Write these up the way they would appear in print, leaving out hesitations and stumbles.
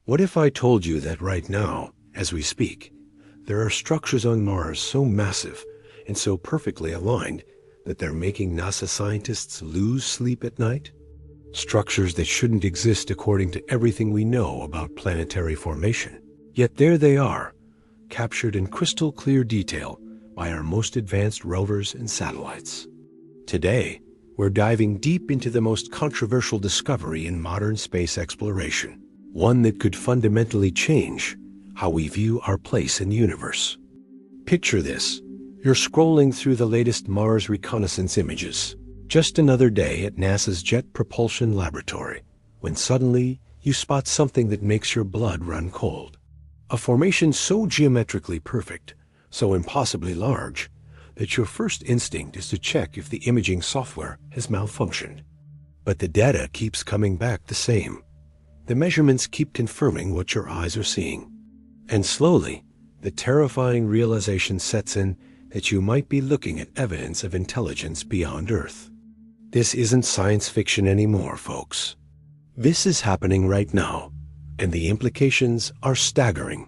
What if I told you that right now, as we speak, there are structures on Mars so massive and so perfectly aligned that they're making NASA scientists lose sleep at night? Structures that shouldn't exist according to everything we know about planetary formation. Yet there they are, captured in crystal clear detail by our most advanced rovers and satellites. Today, we're diving deep into the most controversial discovery in modern space exploration, one that could fundamentally change how we view our place in the universe. Picture this. You're scrolling through the latest Mars reconnaissance images. Just another day at NASA's Jet Propulsion Laboratory, when suddenly you spot something that makes your blood run cold. A formation so geometrically perfect, so impossibly large, that your first instinct is to check if the imaging software has malfunctioned. But the data keeps coming back the same. The measurements keep confirming what your eyes are seeing. And slowly, the terrifying realization sets in that you might be looking at evidence of intelligence beyond Earth. This isn't science fiction anymore, folks. This is happening right now, and the implications are staggering.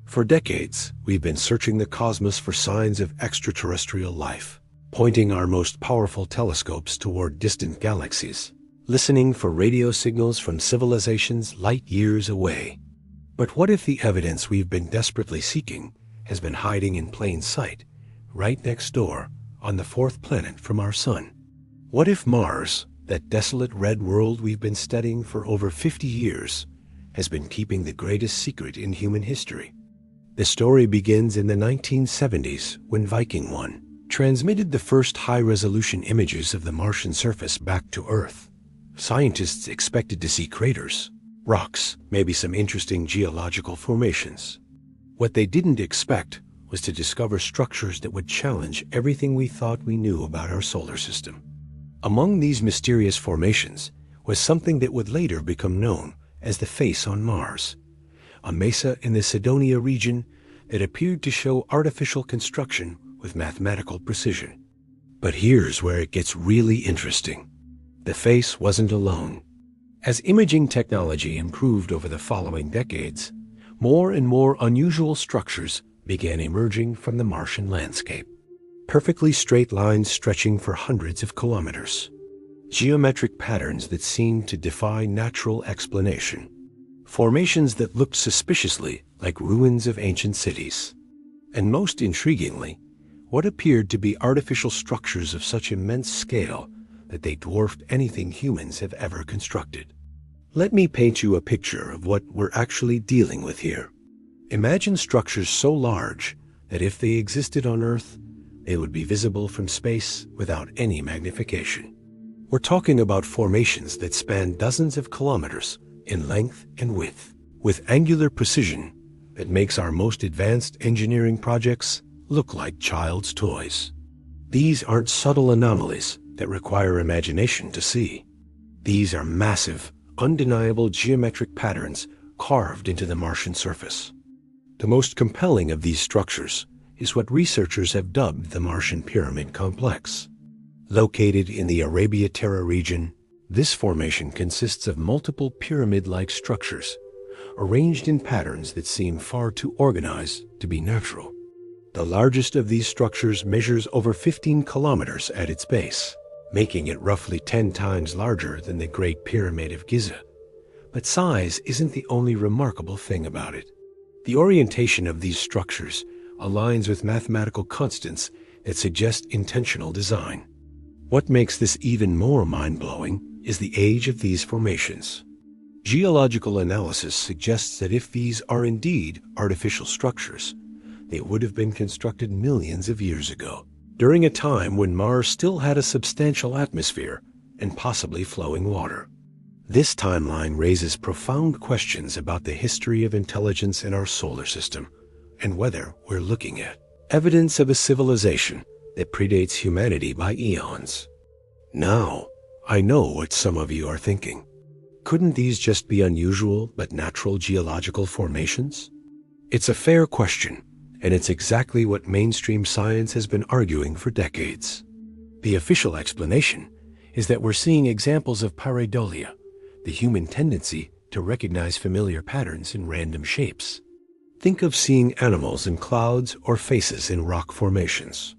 For decades, we've been searching the cosmos for signs of extraterrestrial life, pointing our most powerful telescopes toward distant galaxies, listening for radio signals from civilizations light years away. But what if the evidence we've been desperately seeking has been hiding in plain sight, right next door, on the fourth planet from our sun? What if Mars, that desolate red world we've been studying for over 50 years, has been keeping the greatest secret in human history? The story begins in the 1970s when Viking 1 transmitted the first high-resolution images of the Martian surface back to Earth. Scientists expected to see craters, rocks, maybe some interesting geological formations. What they didn't expect was to discover structures that would challenge everything we thought we knew about our solar system. Among these mysterious formations was something that would later become known as the face on Mars, a mesa in the Cydonia region that appeared to show artificial construction with mathematical precision. But here's where it gets really interesting. The face wasn't alone. As imaging technology improved over the following decades, more and more unusual structures began emerging from the Martian landscape. Perfectly straight lines stretching for hundreds of kilometers. Geometric patterns that seemed to defy natural explanation. Formations that looked suspiciously like ruins of ancient cities. And most intriguingly, what appeared to be artificial structures of such immense scale that they dwarfed anything humans have ever constructed. Let me paint you a picture of what we're actually dealing with here. Imagine structures so large that if they existed on Earth, they would be visible from space without any magnification. We're talking about formations that span dozens of kilometers in length and width, with angular precision that makes our most advanced engineering projects look like child's toys. These aren't subtle anomalies that require imagination to see. These are massive, undeniable geometric patterns carved into the Martian surface. The most compelling of these structures is what researchers have dubbed the Martian Pyramid Complex. Located in the Arabia Terra region, this formation consists of multiple pyramid-like structures, arranged in patterns that seem far too organized to be natural. The largest of these structures measures over 15 kilometers at its base, making it roughly 10 times larger than the Great Pyramid of Giza. But size isn't the only remarkable thing about it. The orientation of these structures aligns with mathematical constants that suggest intentional design. What makes this even more mind-blowing is the age of these formations. Geological analysis suggests that if these are indeed artificial structures, they would have been constructed millions of years ago, during a time when Mars still had a substantial atmosphere and possibly flowing water. This timeline raises profound questions about the history of intelligence in our solar system and whether we're looking at evidence of a civilization that predates humanity by eons. Now, I know what some of you are thinking. Couldn't these just be unusual but natural geological formations? It's a fair question, and it's exactly what mainstream science has been arguing for decades. The official explanation is that we're seeing examples of pareidolia, the human tendency to recognize familiar patterns in random shapes. Think of seeing animals in clouds or faces in rock formations.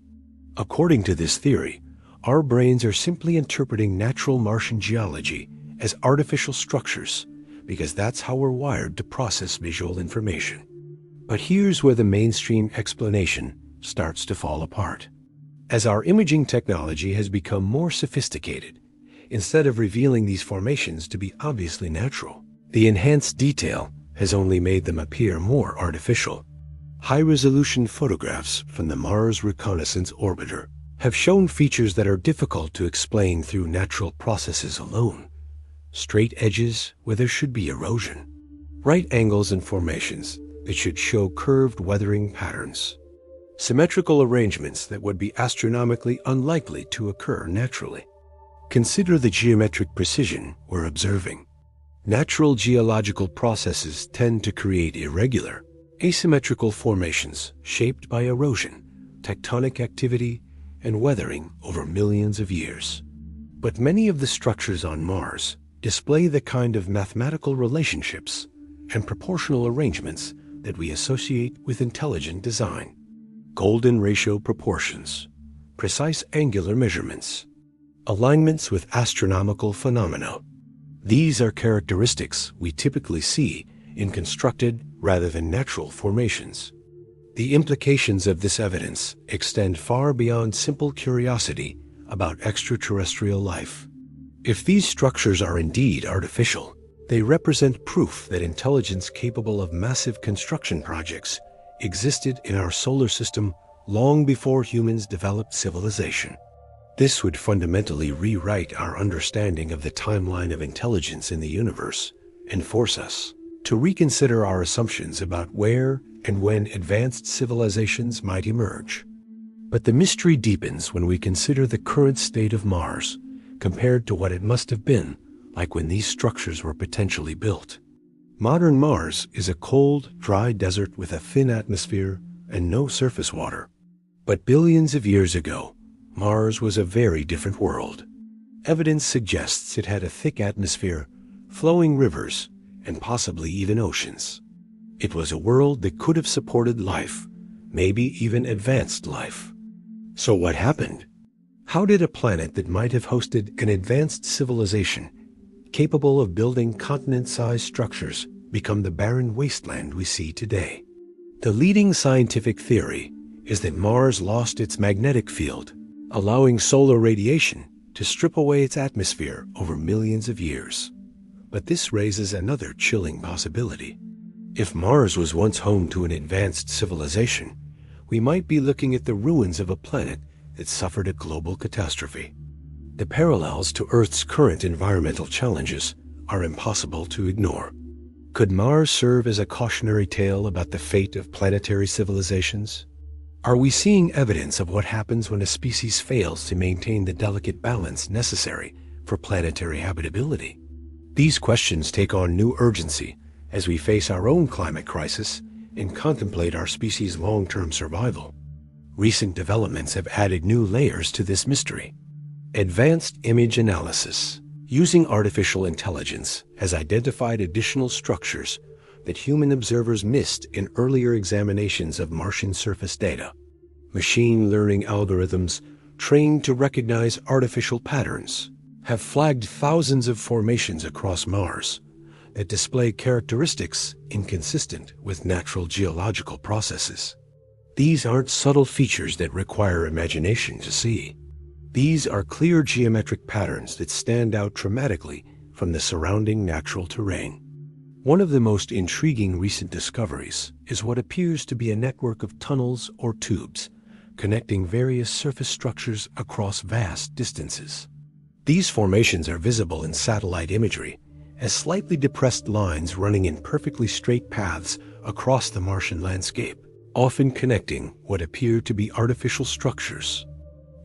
According to this theory, our brains are simply interpreting natural Martian geology as artificial structures because that's how we're wired to process visual information. But here's where the mainstream explanation starts to fall apart. As our imaging technology has become more sophisticated, instead of revealing these formations to be obviously natural, the enhanced detail has only made them appear more artificial. High-resolution photographs from the Mars Reconnaissance Orbiter have shown features that are difficult to explain through natural processes alone. Straight edges where there should be erosion. Right angles and formations that should show curved weathering patterns. Symmetrical arrangements that would be astronomically unlikely to occur naturally. Consider the geometric precision we're observing. Natural geological processes tend to create irregular, asymmetrical formations shaped by erosion, tectonic activity, and weathering over millions of years. But many of the structures on Mars display the kind of mathematical relationships and proportional arrangements that we associate with intelligent design. Golden ratio proportions, precise angular measurements, alignments with astronomical phenomena. These are characteristics we typically see in constructed rather than natural formations. The implications of this evidence extend far beyond simple curiosity about extraterrestrial life. If these structures are indeed artificial, they represent proof that intelligence capable of massive construction projects existed in our solar system long before humans developed civilization. This would fundamentally rewrite our understanding of the timeline of intelligence in the universe and force us to reconsider our assumptions about where and when advanced civilizations might emerge. But the mystery deepens when we consider the current state of Mars compared to what it must have been like when these structures were potentially built. Modern Mars is a cold, dry desert with a thin atmosphere and no surface water. But billions of years ago, Mars was a very different world. Evidence suggests it had a thick atmosphere, flowing rivers, and possibly even oceans. It was a world that could have supported life, maybe even advanced life. So what happened? How did a planet that might have hosted an advanced civilization, capable of building continent-sized structures, become the barren wasteland we see today? The leading scientific theory is that Mars lost its magnetic field, allowing solar radiation to strip away its atmosphere over millions of years. But this raises another chilling possibility. If Mars was once home to an advanced civilization, we might be looking at the ruins of a planet that suffered a global catastrophe. The parallels to Earth's current environmental challenges are impossible to ignore. Could Mars serve as a cautionary tale about the fate of planetary civilizations? Are we seeing evidence of what happens when a species fails to maintain the delicate balance necessary for planetary habitability? These questions take on new urgency as we face our own climate crisis and contemplate our species' long-term survival. Recent developments have added new layers to this mystery. Advanced image analysis, using artificial intelligence, has identified additional structures that human observers missed in earlier examinations of Martian surface data. Machine learning algorithms trained to recognize artificial patterns have flagged thousands of formations across Mars that display characteristics inconsistent with natural geological processes. These aren't subtle features that require imagination to see. These are clear geometric patterns that stand out dramatically from the surrounding natural terrain. One of the most intriguing recent discoveries is what appears to be a network of tunnels or tubes connecting various surface structures across vast distances. These formations are visible in satellite imagery as slightly depressed lines running in perfectly straight paths across the Martian landscape, often connecting what appear to be artificial structures.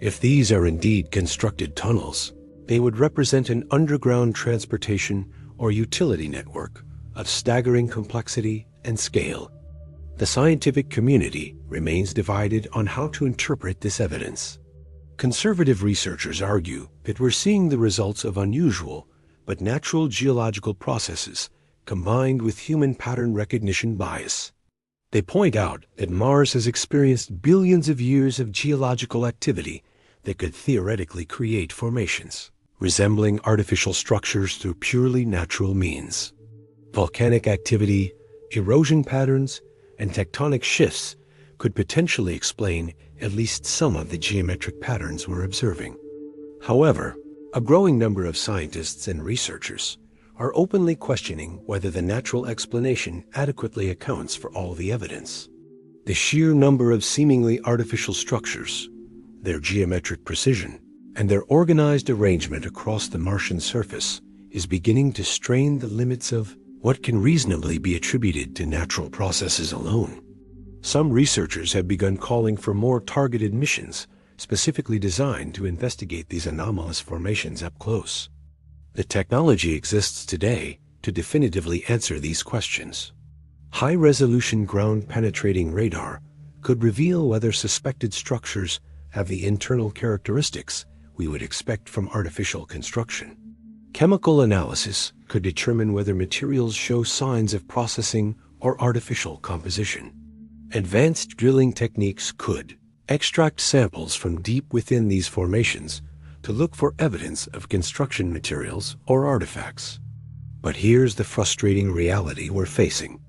If these are indeed constructed tunnels, they would represent an underground transportation or utility network of staggering complexity and scale. The scientific community remains divided on how to interpret this evidence. Conservative researchers argue that we're seeing the results of unusual but natural geological processes combined with human pattern recognition bias. They point out that Mars has experienced billions of years of geological activity that could theoretically create formations, resembling artificial structures through purely natural means. Volcanic activity, erosion patterns, and tectonic shifts could potentially explain at least some of the geometric patterns we're observing. However, a growing number of scientists and researchers are openly questioning whether the natural explanation adequately accounts for all the evidence. The sheer number of seemingly artificial structures, their geometric precision, and their organized arrangement across the Martian surface is beginning to strain the limits of what can reasonably be attributed to natural processes alone. Some researchers have begun calling for more targeted missions specifically designed to investigate these anomalous formations up close. The technology exists today to definitively answer these questions. High-resolution ground-penetrating radar could reveal whether suspected structures have the internal characteristics we would expect from artificial construction. Chemical analysis could determine whether materials show signs of processing or artificial composition. Advanced drilling techniques could extract samples from deep within these formations to look for evidence of construction materials or artifacts. But here's the frustrating reality we're facing.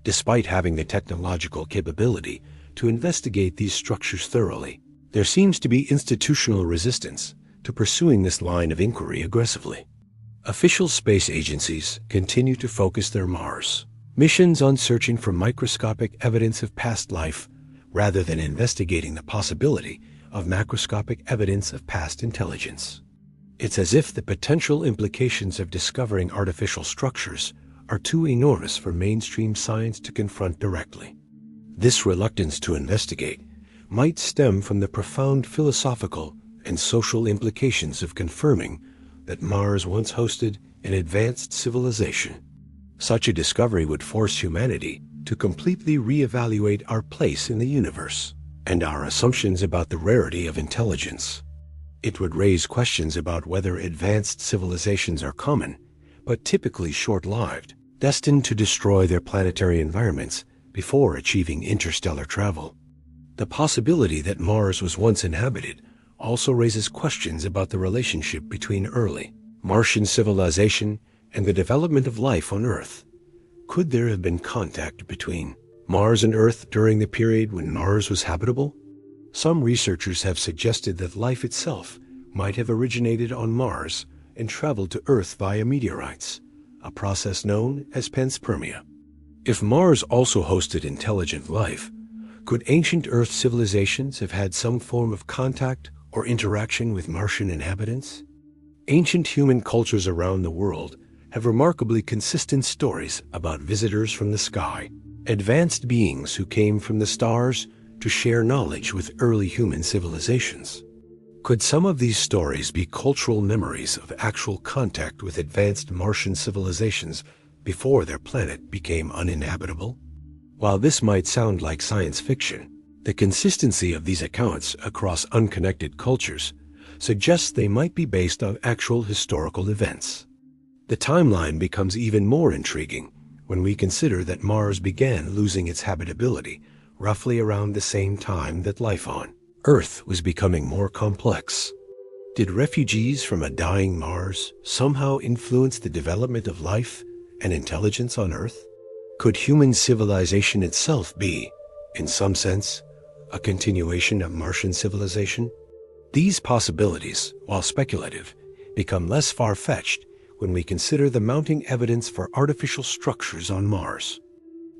Despite having the technological capability to investigate these structures thoroughly, there seems to be institutional resistance to pursuing this line of inquiry aggressively. Official space agencies continue to focus their Mars missions on searching for microscopic evidence of past life rather than investigating the possibility of macroscopic evidence of past intelligence. It's as if the potential implications of discovering artificial structures are too enormous for mainstream science to confront directly. This reluctance to investigate might stem from the profound philosophical and social implications of confirming that Mars once hosted an advanced civilization. Such a discovery would force humanity to completely reevaluate our place in the universe and our assumptions about the rarity of intelligence. It would raise questions about whether advanced civilizations are common, but typically short-lived, destined to destroy their planetary environments before achieving interstellar travel. The possibility that Mars was once inhabited also raises questions about the relationship between early Martian civilization and the development of life on Earth. Could there have been contact between Mars and Earth during the period when Mars was habitable? Some researchers have suggested that life itself might have originated on Mars and traveled to Earth via meteorites, a process known as panspermia. If Mars also hosted intelligent life, could ancient Earth civilizations have had some form of contact or interaction with Martian inhabitants? Ancient human cultures around the world have remarkably consistent stories about visitors from the sky, advanced beings who came from the stars to share knowledge with early human civilizations. Could some of these stories be cultural memories of actual contact with advanced Martian civilizations before their planet became uninhabitable? While this might sound like science fiction, the consistency of these accounts across unconnected cultures suggests they might be based on actual historical events. The timeline becomes even more intriguing when we consider that Mars began losing its habitability roughly around the same time that life on Earth was becoming more complex. Did refugees from a dying Mars somehow influence the development of life and intelligence on Earth? Could human civilization itself be, in some sense, a continuation of Martian civilization? These possibilities, while speculative, become less far-fetched when we consider the mounting evidence for artificial structures on Mars.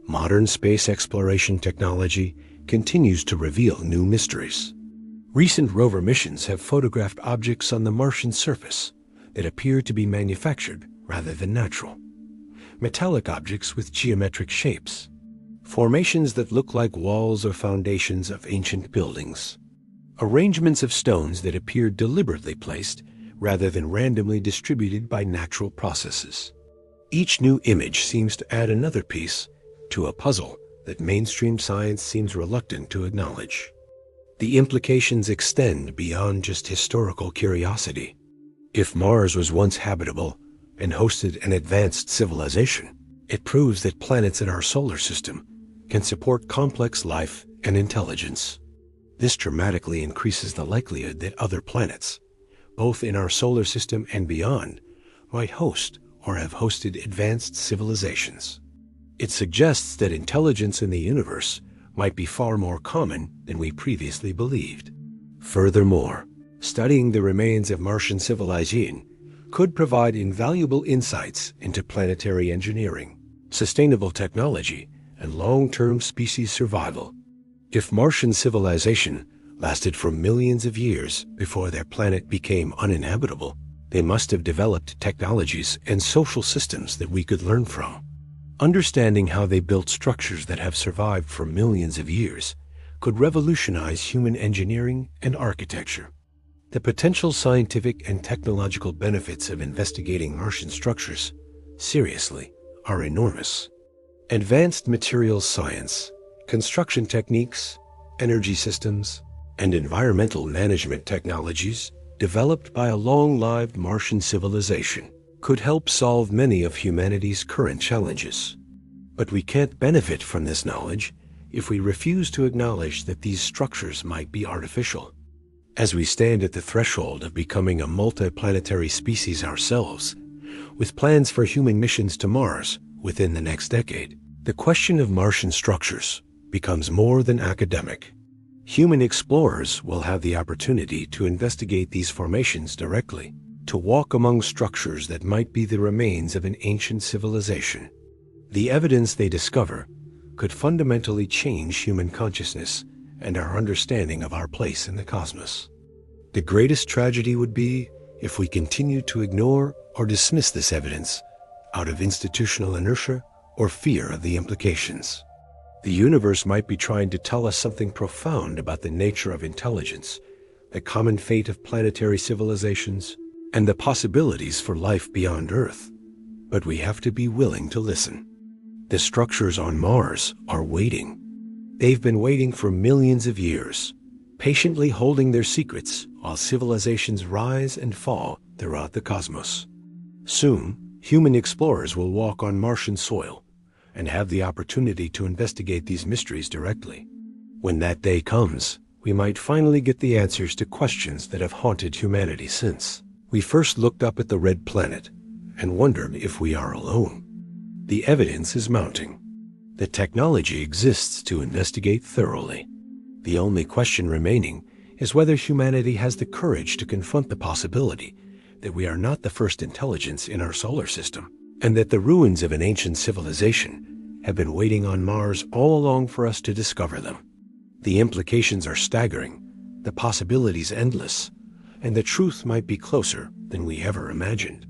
Modern space exploration technology continues to reveal new mysteries. Recent rover missions have photographed objects on the Martian surface that appear to be manufactured rather than natural. Metallic objects with geometric shapes, formations that look like walls or foundations of ancient buildings, arrangements of stones that appear deliberately placed rather than randomly distributed by natural processes. Each new image seems to add another piece to a puzzle that mainstream science seems reluctant to acknowledge. The implications extend beyond just historical curiosity. If Mars was once habitable and hosted an advanced civilization, It proves that planets in our solar system can support complex life and intelligence. This dramatically increases the likelihood that other planets, both in our solar system and beyond, might host or have hosted advanced civilizations. It suggests that intelligence in the universe might be far more common than we previously believed. Furthermore, studying the remains of Martian civilization could provide invaluable insights into planetary engineering, sustainable technology, and long-term species survival. If Martian civilization lasted for millions of years before their planet became uninhabitable, they must have developed technologies and social systems that we could learn from. Understanding how they built structures that have survived for millions of years could revolutionize human engineering and architecture. The potential scientific and technological benefits of investigating Martian structures, seriously, are enormous. Advanced materials science, construction techniques, energy systems, and environmental management technologies developed by a long-lived Martian civilization could help solve many of humanity's current challenges. But we can't benefit from this knowledge if we refuse to acknowledge that these structures might be artificial. As we stand at the threshold of becoming a multiplanetary species ourselves, with plans for human missions to Mars within the next decade, the question of Martian structures becomes more than academic. Human explorers will have the opportunity to investigate these formations directly, to walk among structures that might be the remains of an ancient civilization. The evidence they discover could fundamentally change human consciousness and our understanding of our place in the cosmos. The greatest tragedy would be if we continue to ignore or dismiss this evidence out of institutional inertia or fear of the implications. The universe might be trying to tell us something profound about the nature of intelligence, the common fate of planetary civilizations, and the possibilities for life beyond Earth. But we have to be willing to listen. The structures on Mars are waiting. They've been waiting for millions of years, patiently holding their secrets while civilizations rise and fall throughout the cosmos. Soon, human explorers will walk on Martian soil and have the opportunity to investigate these mysteries directly. When that day comes, we might finally get the answers to questions that have haunted humanity since we first looked up at the red planet and wondered if we are alone. The evidence is mounting. The technology exists to investigate thoroughly. The only question remaining is whether humanity has the courage to confront the possibility that we are not the first intelligence in our solar system, and that the ruins of an ancient civilization have been waiting on Mars all along for us to discover them. The implications are staggering, the possibilities endless, and the truth might be closer than we ever imagined.